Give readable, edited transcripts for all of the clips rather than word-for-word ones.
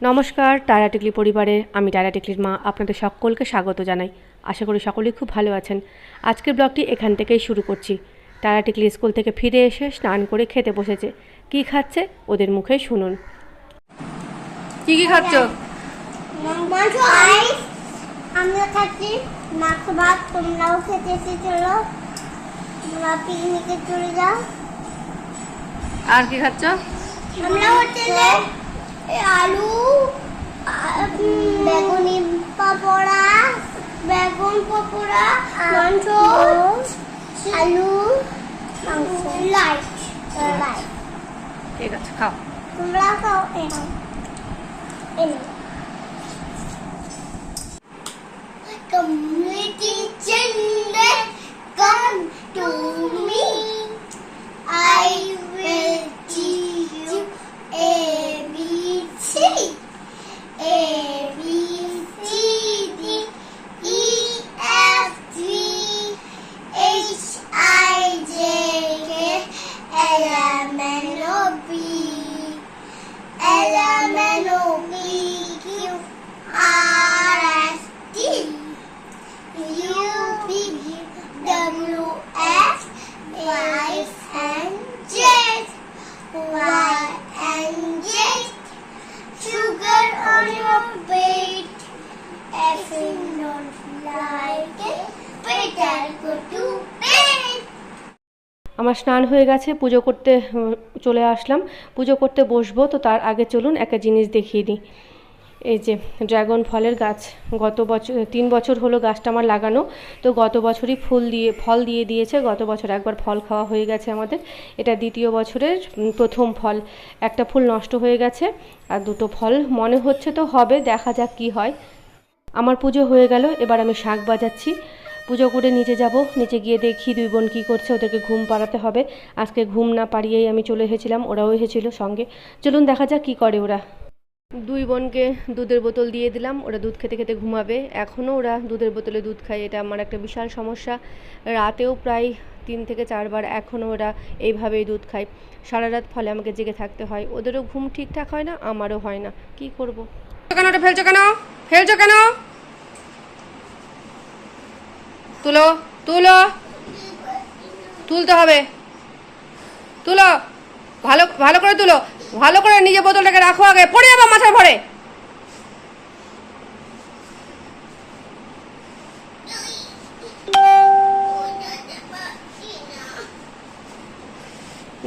নমস্কার, টায়রা টিকলি পরিবারের আমি টায়রা টিকলির মা আপনাদের সকলকে স্বাগত জানাই। আশা করি সকলেই খুব ভালো আছেন। আজকের ব্লগটি এখান থেকেই শুরু করছি। টায়রা টিকলি স্কুল থেকে ফিরে এসে স্নান করে খেতে বসেছে। কি খাচ্ছে ওদের মুখেই শুনুন। কি কি খাচ্ছ? আমিও খাচ্ছি মাছ ভাত, তোমরাও খেতে এসেছিলো, তোমরা পিকনিকে চলে যাও। আর কি খাচ্ছ? আমরা হচ্ছে আলু, বেগুনি পকোড়া, বেগুন পকোড়া, মাংস, আলু, মাংস, লাইট। ঠিক আছে, খাও। তোমরা খাও। Community children, come to me. I will teach you ABC. A B C D E F G H I J K L M N O P L M N O P Q R S T U V W X Y and Z. Y and Z. Sugar on your plate. If you don't like it, better go to bed. আমার স্নান হয়ে গেছে, পুজো করতে চলে আসলাম। পুজো করতে বসবো, তো তার আগে চলুন একটা জিনিস দেখিয়ে দিই। এই যে ড্রাগন ফলের গাছ, গত বছর 3 বছর হলো গাছটা আমার লাগানো। তো গত বছরই ফল দিয়ে দিয়েছে। গত বছর একবার ফল খাওয়া হয়ে গেছে আমাদের, এটা দ্বিতীয় বছরের প্রথম ফল। একটা ফুল নষ্ট হয়ে গেছে আর দুটো ফল মনে হচ্ছে তো হবে, দেখা যাক কি হয়। আমার পুজো হয়ে গেল, এবার আমি শাঁখ বাজাচ্ছি। পুজো করে নিচে যাব, নিচে গিয়ে দেখি দুই বোন কী করছে, ওদেরকে ঘুম পাড়াতে হবে। আজকে ঘুম না পাড়িয়েই আমি চলে এসেছিলাম, ওরাও এসেছিল সঙ্গে। চলুন দেখা যাক কী করে ওরা। দুই বোনকে দুধের বোতল দিয়ে দিলাম, ওরা দুধ খেতে খেতে ঘুমাবে। এখনও ওরা দুধের বোতলে দুধ খায়, এটা আমার একটা বিশাল সমস্যা। রাতেও প্রায় 3 থেকে 4 বার এখনও ওরা এইভাবেই দুধ খায়। সারা রাত ফলে আমাকে জেগে থাকতে হয়, ওদেরও ঘুম ঠিকঠাক হয় না, আমারও হয় না। কি করব? কেন ওটা ফেলছো, কেন ফেলছো, কেন তুলো, তুলো, তুলতে হবে, তুলো, ভালো ভালো করে তুলো, ভালো করে নিজে বোতলটাকে রাখো, আগে পড়ে যাবে মাথায় ভরে।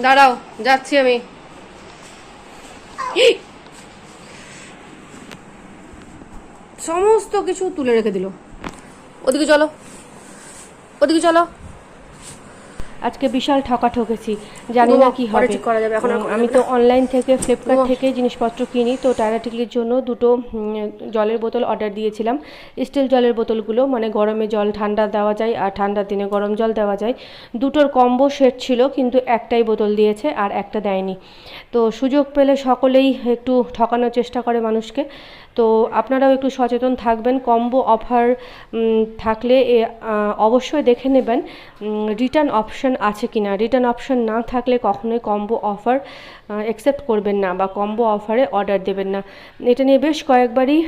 দাঁড়াও, যাচ্ছি আমি। সমস্ত কিছু তুলে রেখে দিল। ওদিকে চলো, ওদিকে চলো। আজকে বিশাল ঠকা ঠকেছি, জানি না কি হবে। আমি তো অনলাইন থেকে ফ্লিপকার্ট থেকে জিনিসপত্র কিনি। তো টায়রা টিকলির জন্য দুটো জলের বোতল অর্ডার দিয়েছিলাম। স্টিল জলের বোতলগুলো, মানে গরমে জল ঠান্ডা দেওয়া যায় আর ঠান্ডার দিনে গরম জল দেওয়া যায়। দুটোর কম্বো সেট ছিল, কিন্তু একটাই বোতল দিয়েছে আর একটা দেয়নি। তো সুযোগ পেলে সকলেই একটু ঠকানোর চেষ্টা করে মানুষকে। তো আপনারাও একটু সচেতন থাকবেন। কম্বো অফার থাকলে অবশ্যই দেখে নেবেন রিটার্ন অপশন আছে কি না। রিটার্ন অপশন না থাকলে কখনোই কম্বো অফার অ্যাকসেপ্ট করবেন না বা কম্বো অফারে অর্ডার দেবেন না। এটা নিয়ে বেশ কয়েকবারই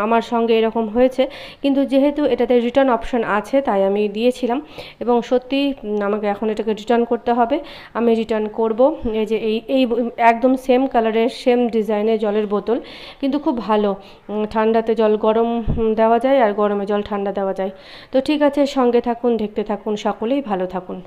আমার সঙ্গে এরকম হয়েছে, কিন্তু যেহেতু এটাতে রিটার্ন অপশন আছে তাই আমি দিয়েছিলাম। এবং সত্যি আমাকে এখন এটাকে রিটার্ন করতে হবে, আমি রিটার্ন করব। এই যে এই একদম সেম কালারের সেম ডিজাইনের জলের বোতল, কিন্তু খুব ভালো। ঠান্ডাতে জল গরম দেওয়া যায় আর গরমে জল ঠান্ডা দেওয়া যায়। তো ঠিক আছে, সঙ্গে থাকুন, দেখতে থাকুন, সকলেই ভালো থাকুন।